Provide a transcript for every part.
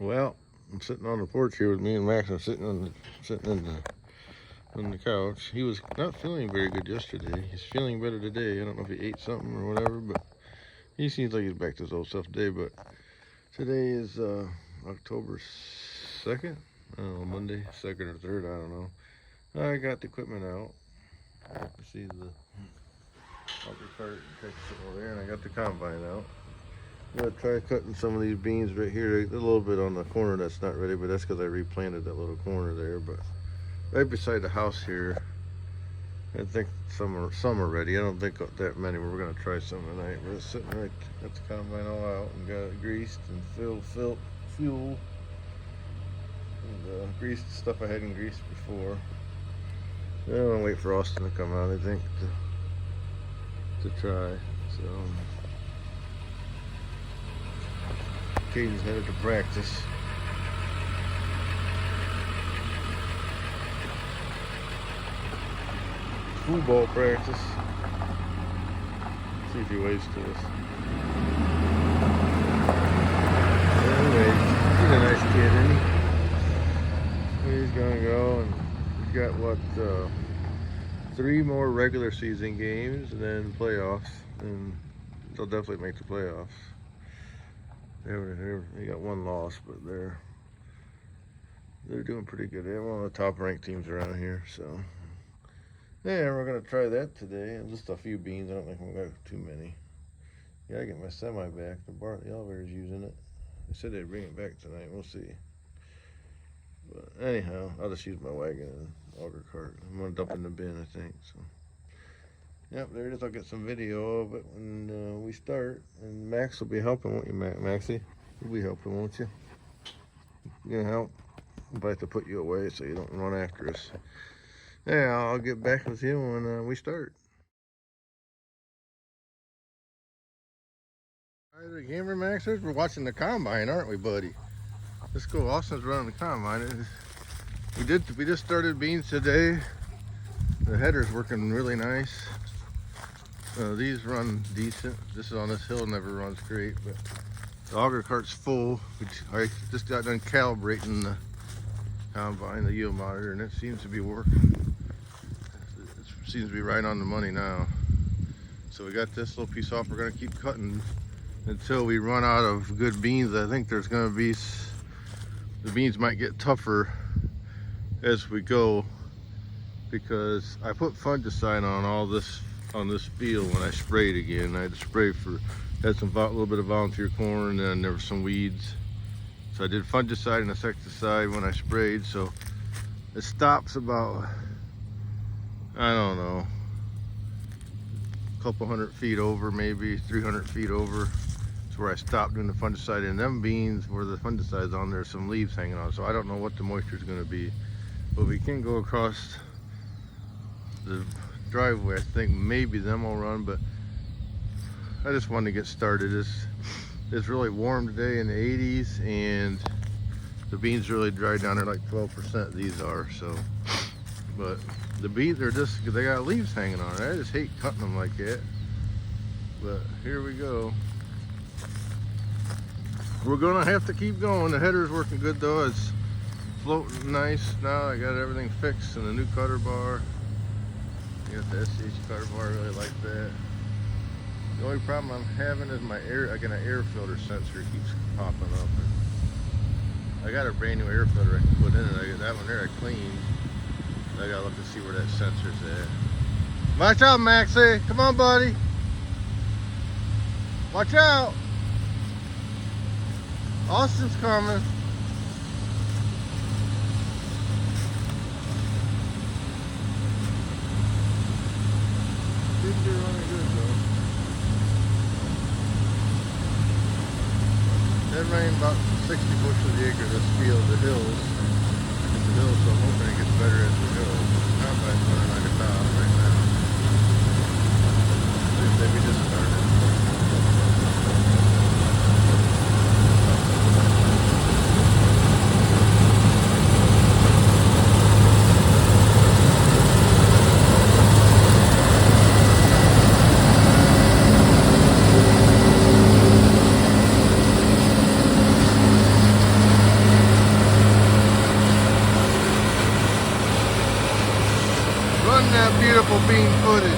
Well, I'm sitting on the porch here with me and Max. I'm sitting on the couch. He was not feeling very good yesterday. He's feeling better today. I don't know if he ate something or whatever, but he seems like he's back to his old self today. But today is October 2nd. I don't know, Monday, 2nd or 3rd. I don't know. I got the equipment out. You can see the auger cart and tractor over there, and I got the combine out. I'm gonna try cutting some of these beans right here. A little bit on the corner that's not ready, but that's because I replanted that little corner there. But right beside the house here, I think some are ready. I don't think that many. We're gonna try some tonight. We're sitting right at the combine all out and got it greased and filled fuel and greased the stuff I hadn't greased before. Then I'm gonna wait for Austin to come out, I think, to try. So Caden's headed to practice. Football practice. See if he waves to us. Anyway, he's a nice kid, isn't he? He's gonna go, and he's got what, 3 more regular season games and then playoffs, and they'll definitely make the playoffs. They got 1 loss, but they're doing pretty good. They're one of the top ranked teams around here, so yeah, we're gonna try that today. Just a few beans. I don't think I'm gonna have too many. Gotta get my semi back. The elevator's using it. They said they'd bring it back tonight. We'll see. But anyhow, I'll just use my wagon and auger cart. I'm gonna dump in the bin, I think. So yep, there it is. I'll get some video of it when we start. And Max will be helping, won't you, Maxie? You'll be helping, won't you? You gonna help? I'm about to put you away so you don't run after us. Yeah, I'll get back with you when we start. All right, gamer Maxers, we're watching the combine, aren't we, buddy? Let's go. Austin's running the combine. We just started beans today. The header's working really nice. These run decent. This is on this hill, never runs great, but the auger cart's full. I just got done calibrating the combine, the yield monitor, and it seems to be working. It seems to be right on the money now. So we got this little piece off. We're gonna keep cutting until we run out of good beans. I think there's gonna be, the beans might get tougher as we go, because I put fungicide on this field when I sprayed again. I had to spray had a little bit of volunteer corn, and then there were some weeds. So I did fungicide and insecticide when I sprayed. So it stops about, I don't know, a couple 100 feet over, maybe 300 feet over. That's where I stopped doing the fungicide. And them beans where the fungicide's on, there's some leaves hanging on. So I don't know what the moisture is going to be. But we can go across the driveway. I think maybe them will run, but I just wanted to get started. It's really warm today in the 80s, and the beans really dried down. They're like 12%, these are. So, but the beans are just, they got leaves hanging on it. I just hate cutting them like that. But here we go. We're gonna have to keep going. The header's working good though. It's floating nice now. I got everything fixed and the new cutter bar. I got the SH cutter bar, I really like that. The only problem I'm having is my I got an air filter sensor keeps popping up. I got a brand new air filter I can put in it. That one there I cleaned. I gotta look to see where that sensor's at. Watch out, Maxie. Come on, buddy. Watch out. Austin's coming. Seems to be running good though. That rained about 60 bushels the acre this field, the hills. It's the hills, so I'm hoping it gets better as we go. The combine's running like a dog right now. They just started. beautiful bean footage.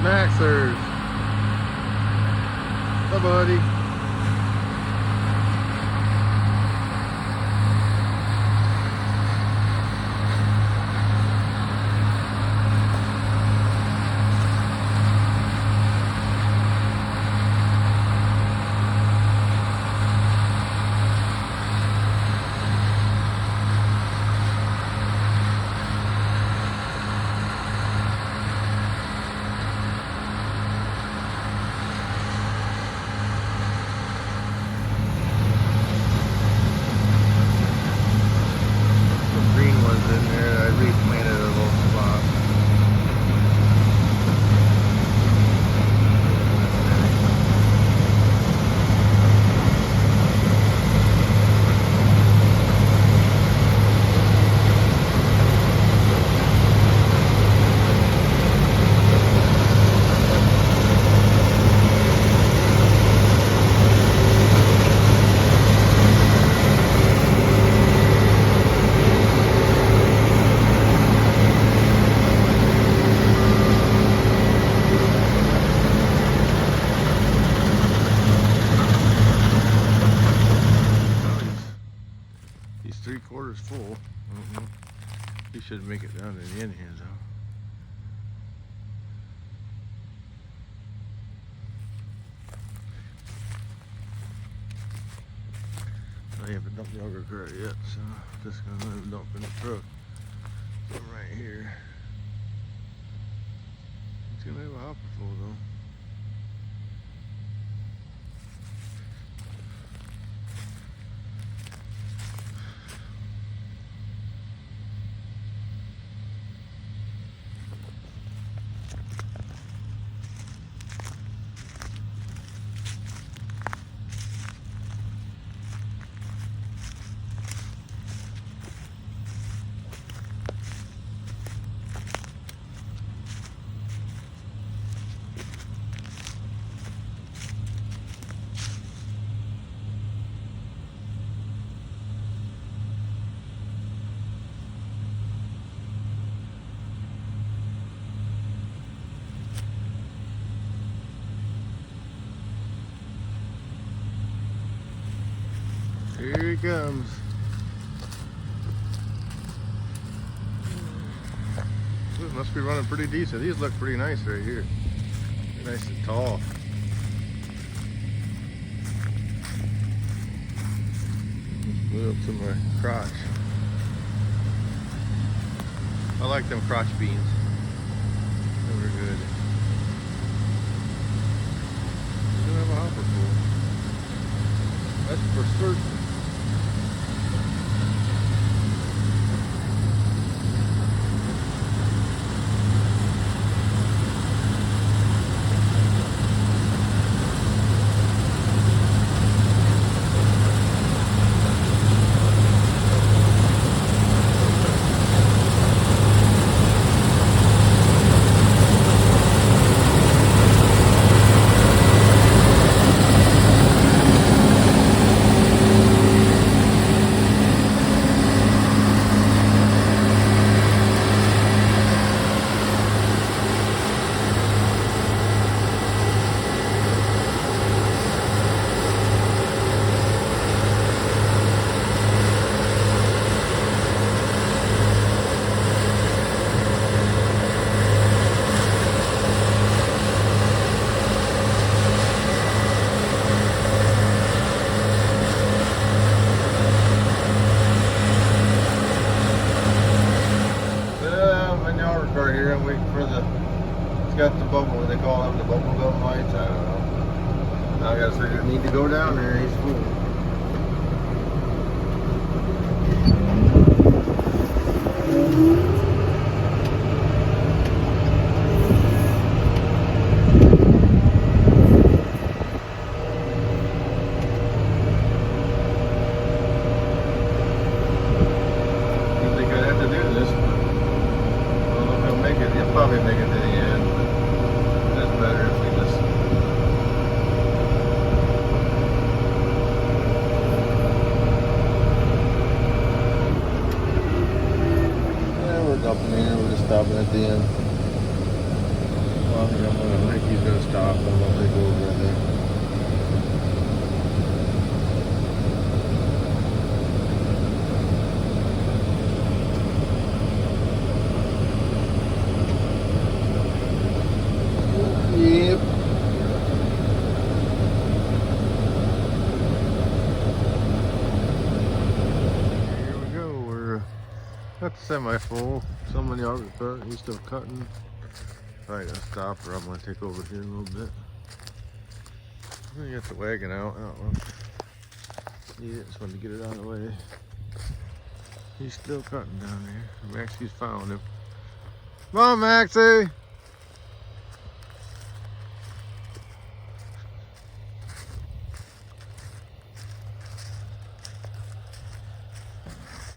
Maxers. Bye, buddy. He's 3/4 full. He should make it down to the end here though. I haven't dumped the auger cart yet, so just gonna let him dump in the truck. So right here. He's gonna have a hopper full though. Here he comes. This must be running pretty decent. These look pretty nice right here. They're nice and tall. Move up to my crotch. I like them crotch beans. They were good. We don't have a hopper full. That's for certain. got the bubble, what they call them, the bubble gum lights. I don't know. Now I guess I need to go down there. He's full. Probably make it to the end. It's better if we just. Yeah, we're dumping here. We're just stopping at the end. Well, I think he's gonna stop. I'm gonna take over right there. Yep. Here we go. We're that's semi-full. Some of the others cut. He's still cutting. Alright, I'll stop, or I'm gonna take over here a little bit. I'm gonna get the wagon out. I don't know. Yeah, just wanted to get it out of the way. He's still cutting down there. Maxie's found him. Come on, Maxie!